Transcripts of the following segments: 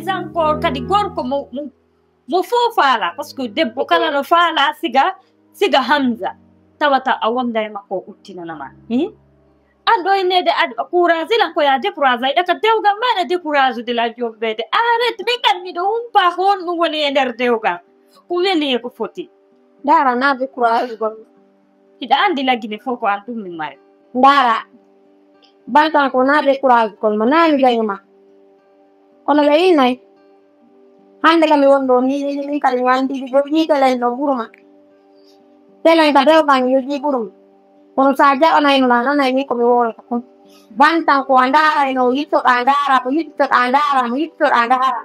plus encore kadi gorko mo fo faala parce que debbo kala no faala siga Hamza tawata a wonda e makko uttinanama ando inede courage lan ko ya décourage ay daka dewga mana décourage de la jobbede arrête be kan mi do humpa hon dum woni e nder dewga ko weli e ko foti dara na décourage gol ida andi lagine fo ko an dum min mari dara bantan ko na décourage gol manani gayma ono lay nay hande kami wondo ni kali wandi do ni kala no buruma tela ka dew kan yuji burum kono saja ona ino lana na ni komi wol ko bantan ko andara ino yito andara ko yito andara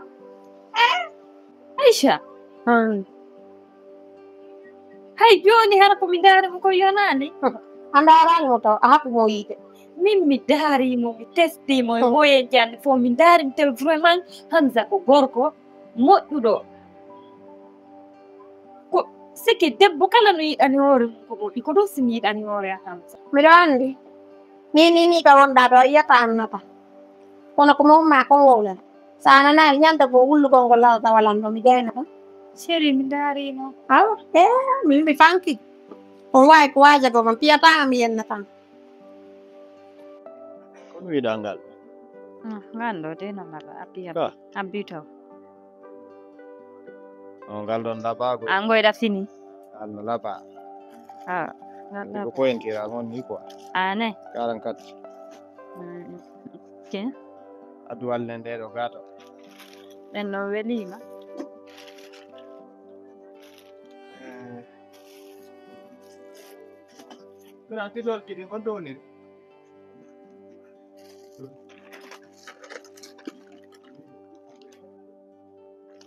Aisha hay joni hara ko mi dare ko yonani andara no to hapu mo yite min mi dari mo mi testi mo moye jan fo mi dari te vraiment Hamza ko gorko moƴƴuɗo ko sike debbo kala no yiɗani hoore ko moƴƴi ko ɗum simi yiɗani hoore a Hamza miɗo andi ni ka wonɗa ɗo yiyata annata kono ko momma ko wowlen sa nanani ñande ko wullugol ngol lalata walanɗo mi jeyna ɗum chéri mi darino awa mi fanki on wawi ko wajago man piyatama mi yenna tan kono wiɗa ngal nganɗo de no ngala abbi taw ngal ɗon laɓago an goyɗa fini alno laɓa ko ngal poyentira on ni quoi ane 44 ok addu walde nde ɗo gato ɓen no welima Kena tidol kiɗi on downi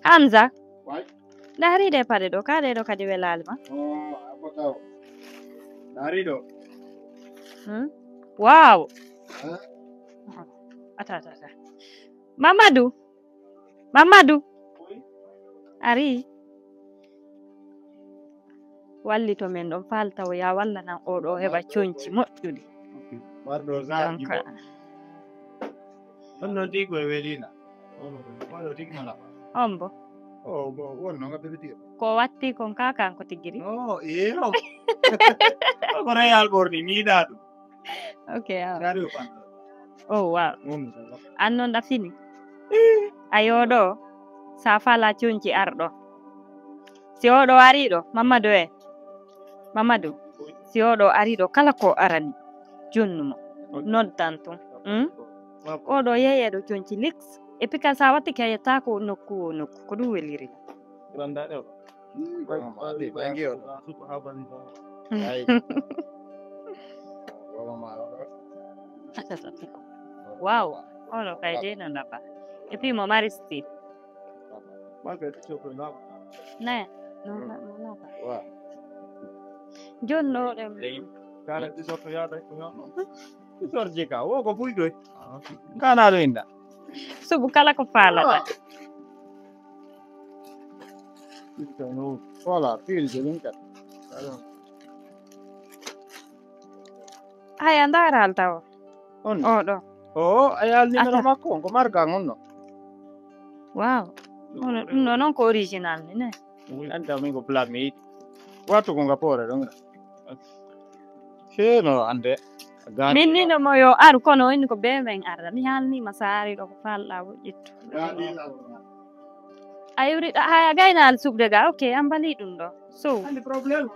Hamza way ɗariɗe paɗe ɗo ka ɗeɗo kadi welalima akotaw ɗariɗo wow ata Mamadou ari wallito men ɗon faltawo ya wallanan oɗo heɓa coñci moƴƴuɗi warɗo zaji bo on noon tiggo e welina oɗo tigmala on bo wonno ngaɓeɓetiro ko watti kon ka kanko tigiri iyo ko reyal ɓorni miiɗa ɗum ok gari o pan oh wow an noon ɗa fini ayoɗo sa fala coñci arɗo si oɗo ariɗo Mamadou si oɗo ariɗo kala ko arani jonnumo noddan tun oɗo yeyeɗo coñci lix et puis kal sa watti ka yetta ko nokku ko ɗum weliri wow oɗo kay de no laɓa et puis mo mari style ne no laɓa jonno ɗem sorje ka o ko fuyɗoy kanaɗo inda subu kala ko falata voilà pilde ɗum kat haya ndaral taw on oɗo a yalnimeno makko on ko marga on no wow ɗum ɗo noon ko original ni ne anda min ko plat mi yiɗi wattu ko ngapore ɗon seno ande min ni no mo yo aru kono inni ko be men arda mi halnima saari ɗo ko falɗa woƴƴitto a yewriɗa haya gaynal subde ga ok an mbali ɗum ɗo so andi probléme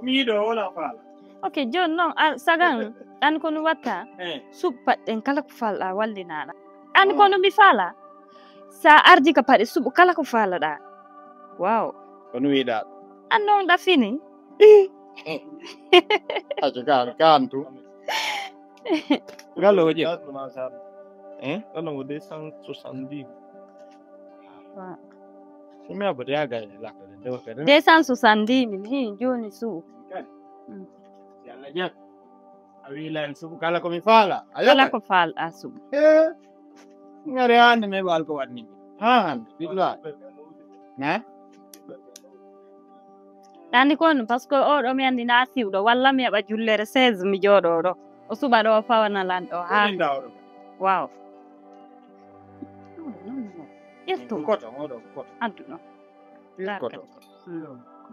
mi yiɗo wala faala ok joni noon sagan an kono watta sub paɗɗen kala ko falɗa wallinaɗa an kono mi faala sa ardi ka paɗe suɓu kala ko faalaɗa wow kono wiɗa an noon ɗa fini aco kan tu ngallo woƴi ɗon ngo 270 somi abode ha gayne lakkade ndewa kadi 270 min hi joni suu yalla ƴet a wilan suɓu kala komi faala kala ko falɗa suɓu ngari hande mi heɓa alko waɗnimi ha hande billahi ɗanni kono par ce que oɗo mi andi na siwɗo walla mi heɓa jullere 16 mi jooɗo ɗo o suɓa ɗo o fawanalan ɗo ha wow Yetto Koto ngoɗo koto. adduno. Larka. Koto.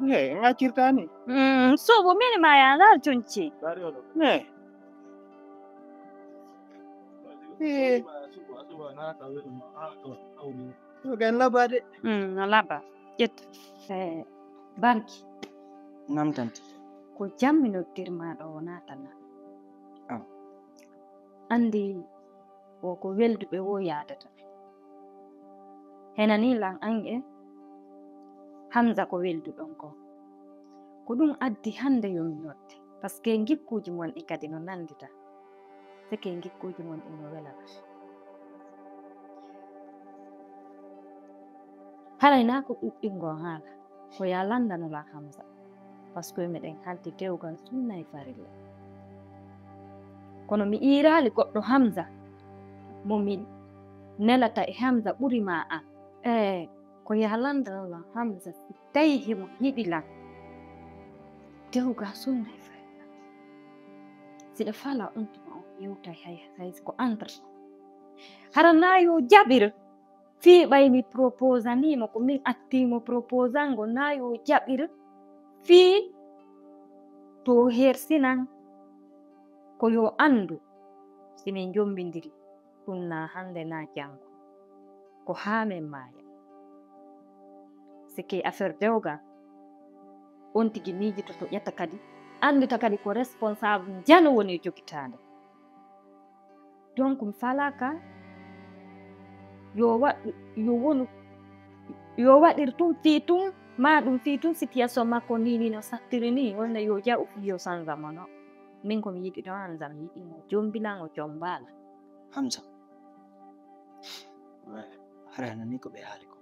Ngacirtani. Sobo mene ma ya lar jonci. Dari oɗo. Ne. Gan labade. No laba. Yetto. Banki. Nam tanti. Ko jamminoddirma ɗo natana. Andi ko welduɓe wo yadata. Henani lan ange Hamza ko welduɗon ko. Ko ɗum addi hande yominodde. Paske gikkuji mon ɗi kadi no nandita. Seke gikkuji mon ɗi no welata. Haray na ko ɗuɗɗingo haala. Ko ya landanola Hamza. Paske meɗen halti dewgal sunna e farilla. Kono mi irali goɗɗo Hamza mo min nelata e Hamza ɓuri ma an. Ko ya landanola Hamza si tawi himo yiɗi lan. Dewgal sunna e farilla. Siɗa fala on tuma on yewta hay ko entre. Harana yo jaɓir fi ɓay mi proposanimo ko min attimo proposango na yo jaɓir fi to hersinan ko yo andu simin jombindiri ɗum na hande na jango ko hamen maya sike affaire dewgal on tigi miijito to ƴetta kadi andita kadi ko responsable jano woni jogitande donc mi falaka yo waɗir tum fi tum ma ɗum fi tum situation makko ni no sattiri ni wonde yo jaɓu fi yo sanzamano min komi yiɗi ɗon Hamza mi yiɗi mo jombinan o jombala. Hamza. Hara nani ko ɓe haali ko.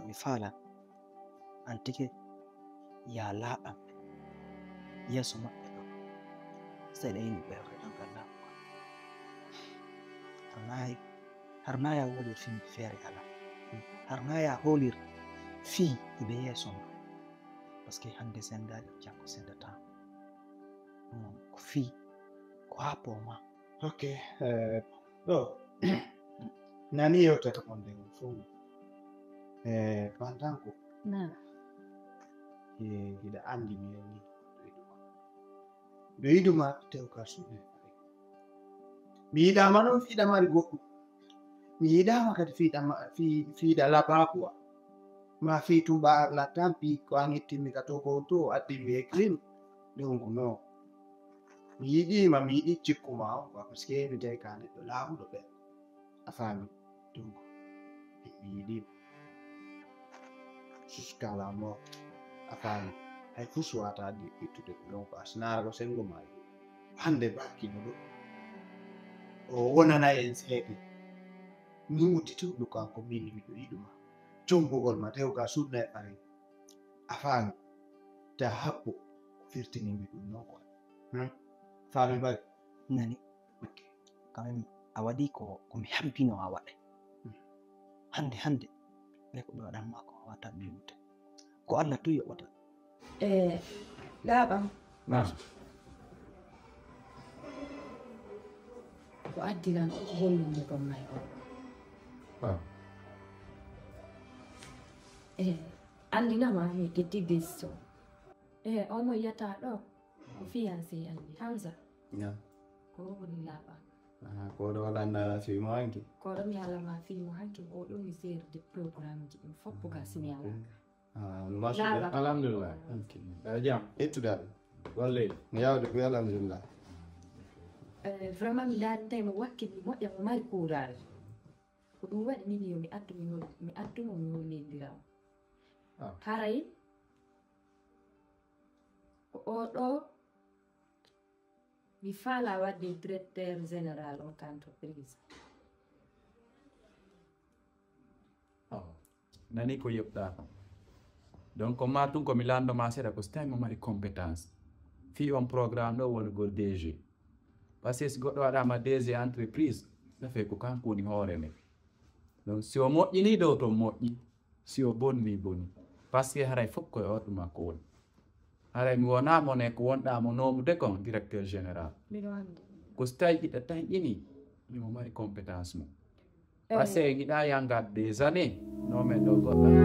Mi faala antike ya laaɓam yeeso maɓɓe ɗo seɗa yimɓe ɓe reɗongal laaɓugo har na ya wolir fimɓe feere ala har na ya holir fii iɓe yeeso ma par ce que hande sendaɗi jango sendata ko fii ko happo ma. Ok. Ɗo nani yewtata on nde on fof bantanko hiɗa andi mi ni ɓe yiɗuma tewka suɓe mi yiɗama noon fiiɗamari goɗɗum mi yiɗama kadi fiiɗa labakuwa ma fii tumba arla tampi ko an ittinmi ka to ko to addimi e clim ɗonko non mi yiɗima mi yiɗi cikkuma on quoi par ce que mi tawi ka neɗɗo laaɓuɗo ɓe a faami donc mi yiɗima jusqu'à la mort a faami hay fuu suwata ittude ko ɗon quoi sinara sengo ma hande bakkino ɗo o wonana en seede min udditiɗo kanko min miɗo yiɗuma jombugol ma tewga sunna e ɓare a faami ta haɓɓo firtinimi ɗum non quoi faami bari nani quand même a waɗi komi habbino a waɗa hande ɓe ko ɓe waɗanma ko a wata ɓiwde ko Allah tu yoɓata laaɓam ko addiran hollude ɗon may on andinama mi getti décision ono yiyata ɗo ko fiancé andi Hamza ko woni laaɓam koɗo waɗanna fimo hanki koɗo mi alama filmo hanki oɗo mi seerde programme ji ɗum fof ka simi ala alhamdulillah jam ettuɗaɓe golle mi yawde koy alhamdulillah vraiment mi laatitaymo wakkili moƴƴa mo mari courage ko ɗum waɗi nini yo mi addumo mi hollidiramo haray ko oɗo mi faala wadde directeur général o entreprise nani ko yebɗa donc ma tun komi landoma seeɗa ko so tawi mo mari compétence fi on programme ɗo wonugol DG par ce que so goɗɗo waɗama DG entreprise nafe ko kanko woni hoore men donc si o moƴƴini dow to moƴƴi si o bonni bonni par ce que haray fof koye orɗu makko woni haray mi wonamo ne ko wonɗamo nomude kon directeur général ko so tawi ɓiɗɗo tan ƴini imo mari compétence mum Parce que giɗa yangat des années non mais ɗo goɗɗo